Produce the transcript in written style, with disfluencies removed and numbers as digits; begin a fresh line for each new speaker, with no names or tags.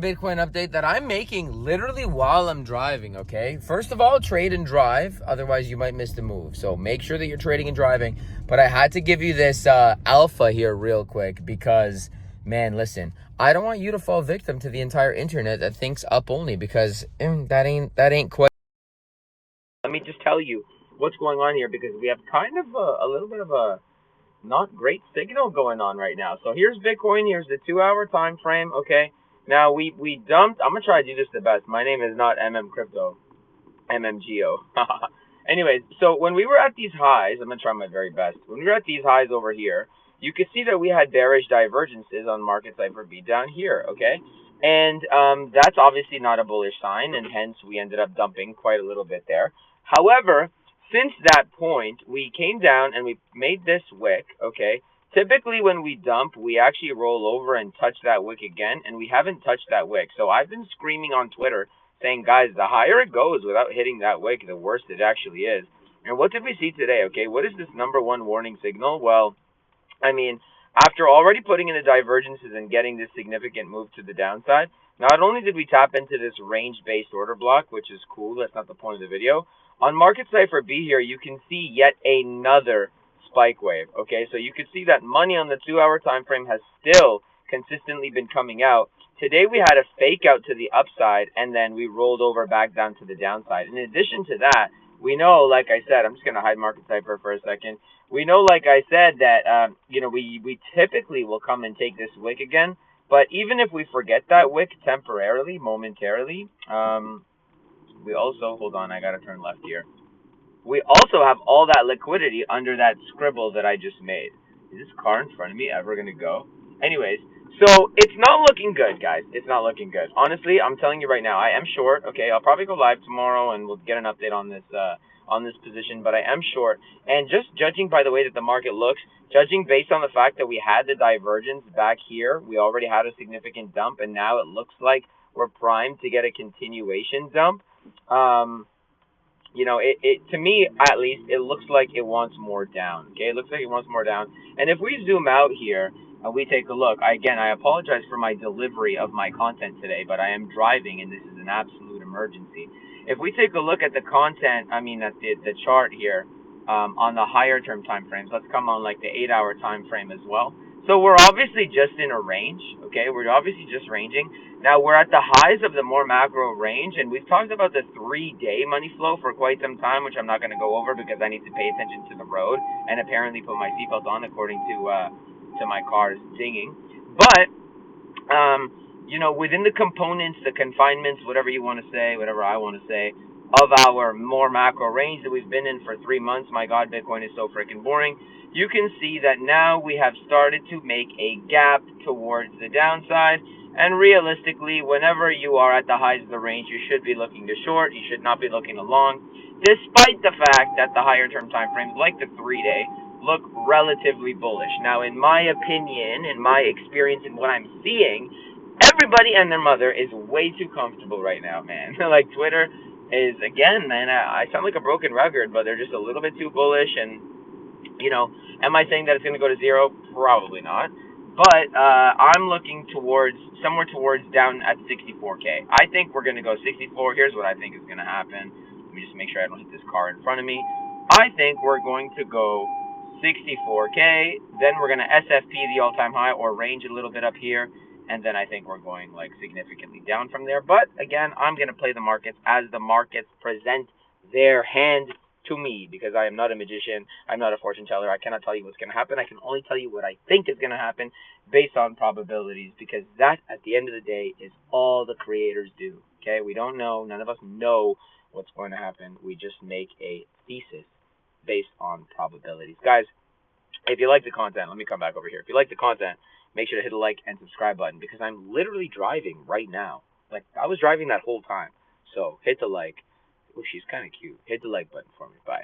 Bitcoin update that I'm making literally while I'm driving, okay? First of all, trade and drive, otherwise you might miss the move. So make sure that you're trading and driving. But I had to give you this alpha here real quick because, man, listen, I don't want you to fall victim to the entire internet that thinks up only, because that ain't quite. Let me just tell you what's going on here, because we have kind of a little bit of a not great signal going on right now. So here's Bitcoin. Here's the 2-hour time frame. Okay. Now we dumped. I'm gonna try to do this the best. My name is not Crypto, Geo. Anyways, so when we were at these highs, I'm gonna try my very best. When we were at these highs over here, you could see that we had bearish divergences on market Cipher B down here. Okay. And that's obviously not a bullish sign, and hence we ended up dumping quite a little bit there. However, since that point, we came down and we made this wick, okay? Typically, when we dump, we actually roll over and touch that wick again, and we haven't touched that wick. So I've been screaming on Twitter saying, guys, the higher it goes without hitting that wick, the worse it actually is. And what did we see today, okay? What is this number one warning signal? Well, I mean, after already putting in the divergences and getting this significant move to the downside, not only did we tap into this range-based order block, which is cool, that's not the point of the video. On market Cipher B here, you can see yet another spike wave. Okay, so you can see that money on the 2-hour time frame has still consistently been coming out. Today we had a fake out to the upside, and then we rolled over back down to the downside. In addition to that, we know, like I said, I'm just going to hide market Cipher for a second. We know, like I said, that we typically will come and take this wick again. But even if we forget that wick temporarily, momentarily, we also, hold on, I gotta turn left here. We also have all that liquidity under that scribble that I just made. Is this car in front of me ever gonna go? Anyways, so it's not looking good, guys. It's not looking good. Honestly, I'm telling you right now, I am short. Okay, I'll probably go live tomorrow and we'll get an update on this position, but I am short. And just judging by the way that the market looks, judging based on the fact that we had the divergence back here, we already had a significant dump, and now it looks like we're primed to get a continuation dump. To me, at least, it looks like it wants more down. Okay, it looks like it wants more down. And if we zoom out here and we take a look, I apologize for my delivery of my content today, but I am driving and this is an absolute emergency. If we take a look at the content, at the chart here, on the higher term time frames, let's come on like the 8-hour time frame as well. So we're obviously just in a range, okay? We're obviously just ranging. Now we're at the highs of the more macro range, and we've talked about the 3-day money flow for quite some time, which I'm not going to go over because I need to pay attention to the road and apparently put my seatbelt on according to my car's dinging. But within the components, the confinements, whatever you want to say, whatever I want to say, of our more macro range that we've been in for 3 months, my God, Bitcoin is so freaking boring. You can see that now we have started to make a gap towards the downside. And realistically, whenever you are at the highs of the range, you should be looking to short. You should not be looking to long, despite the fact that the higher term time frames, like the 3-day, look relatively bullish. Now, in my opinion, in my experience, and what I'm seeing, everybody and their mother is way too comfortable right now, man. Like Twitter is, again, man, I sound like a broken record, but they're just a little bit too bullish. And am I saying that it's going to go to zero? Probably not. But I'm looking somewhere towards down at 64K. I think we're going to go 64. Here's what I think is going to happen. Let me just make sure I don't hit this car in front of me. I think we're going to go 64K. Then we're going to SFP the all-time high or range a little bit up here. And then I think we're going like significantly down from there. But again, I'm going to play the markets as the markets present their hand to me, because I am not a magician. I'm not a fortune teller. I cannot tell you what's going to happen. I can only tell you what I think is going to happen based on probabilities, because that, at the end of the day, is all the creators do. Okay? We don't know. None of us know what's going to happen. We just make a thesis based on probabilities. Guys, if you like the content, let me come back over here. If you like the content, make sure to hit the like and subscribe button, because I'm literally driving right now. Like, I was driving that whole time. So hit the like. Oh, she's kind of cute. Hit the like button for me. Bye.